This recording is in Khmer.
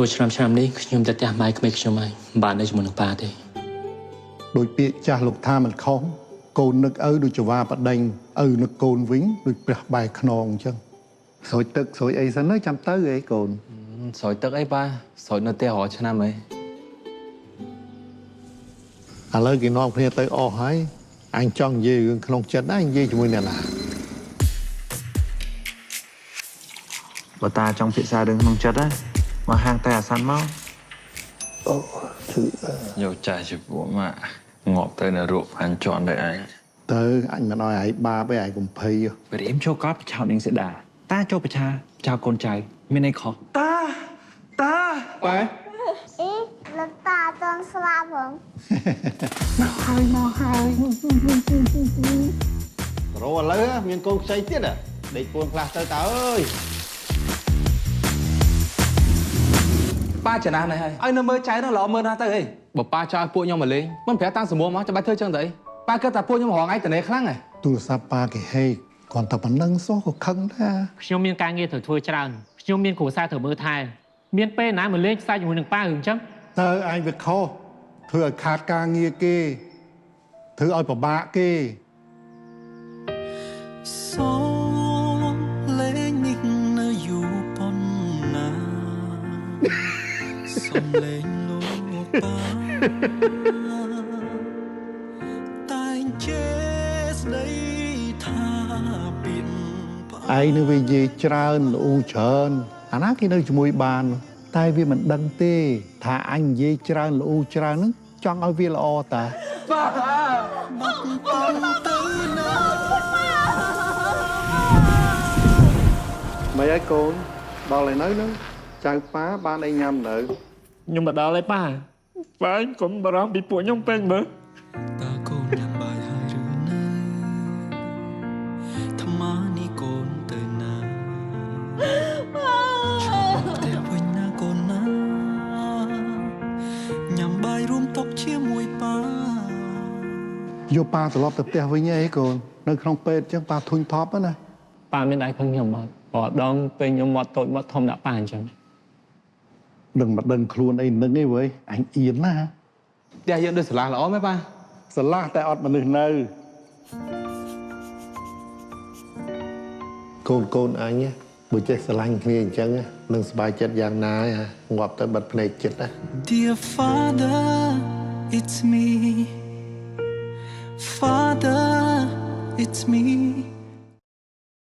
ចូលឆ្នាំនេះខ្ញុំតែផ្ទះម៉ែក្មេងខ្ញុំហើយបាននៅជាមួយនឹងប៉ាទេដោយពាក្យចាស់លោកថាមិនខុសកូននឹកឪដូចចវាបដិញឪនឹកកូនវិញដូចព្រះបែកខ្នងអញ្ចឹងស្រោចទឹកស្រោចអីសិនចាំទៅអីកូនស្រោចទឹកអីប៉ាស្រោចនៅផ្ទះរាល់ឆ្នាំអីឥឡូវគេនាំគ្នាទៅអស់ហើយអញចង់និយាយរឿងក្នុងចិត្តណានិយាយជាមួយអ្នកណាបើតាចង់ពិសារឿងក្នុងចិត្តណាមកហាងតែអាសានមកអូធឺយកចាស់ជាពួកមកងាប់ទៅនៅរូបអញជន់ទៅឯងទៅអញមិនអោយឯងបាបឯងកុំភ័យបរិមចូលកប់ប្រឆោតនឹងសេដាតាចូលប្រឆាចៅកូនចៅមានអីខុសតាបែអីលតាអត់ស្លាប់ហងមកហើយរឥឡូវមានកូនខ្ចីទៀតដេកពួនខ្លះទៅតើអើយប៉ាចំណាស់នេះហើយឲ្យនៅមើលចៅនោះល្អមើលណាស់ទៅអីបើប៉ាចោលពួកខ្ញុំមកលេងមិនប្រាប់តាំងសមមកចាំបាច់ធ្វើចឹងទៅអីប៉ាគិតថាពួកខ្ញុំរងឯងតនេខ្លាំងហ៎ទូរស័ព្ទប៉ាគេហេកគាត់តែប៉ុណ្្នឹងសោះក៏ខឹងដែរខ្ញុំមានការងារត្រូវធ្វើច្រើនខ្ញុំមានគ្រួសារត្រូវមើលថែមានពេលណាមកលេងខ្សែជាមួយនឹងប៉ារឿងចឹងតើឯងវាខុសធ្វើឲ្យខាតការងារគេធ្វើឲ្យពិបាកគេសូមលេងនេះនៅយូរប៉ុណ្ណាសូមលេងលោកប៉ាតែជេស្ដីថាពីនឯងនឹងវានិយាយច្រើនល្អូច្រើនអាណាគេនៅជាមួយបានតែវាមិនដឹងទេថាអញនិយាយច្រើនល្អូច្រើនហ្នឹងចង់ឲ្យវាល្អតាមិនឲ្យកូនដល់ឯនៅហ្នឹងចៅប៉ាបានអីញ៉ាំនៅខ្ញុំមកដល់ហើយប៉ាអញកុំបារម្ភពីពួកខ្ញុំពេកមើលតើកូនញ៉ាំបាយហើយឬនៅថ្មនេះកូនទៅណាតែវិញណាកូនណាញ៉ាំបាយរួមតុជាមួយប៉ាយកប៉ាត្រឡប់ទៅផ្ទះវិញអីកូននៅក្នុងពេទ្យអញ្ចឹងប៉ាធុញថប់ណាប៉ាមានដៃខឹងខ្ញុំអត់បើដងពេលខ្ញុំមកតូចមកធំដាក់ប៉ាអញ្ចឹងដឹងមកដឹងខ្លួនអីនឹងអីវើយអញអៀនណាផ្ទះយើងដូចស្រឡះល្អមែនប៉ាស្រឡះតែអត់មនុស្សនៅកូនអញបើចេះស្រឡាញ់គ្នាអញ្ចឹងនឹងសប្បាយចិត្តយ៉ាងណាងាប់ទៅបិទភ្នែកចិត្តណា Dear Father it's me Father it's me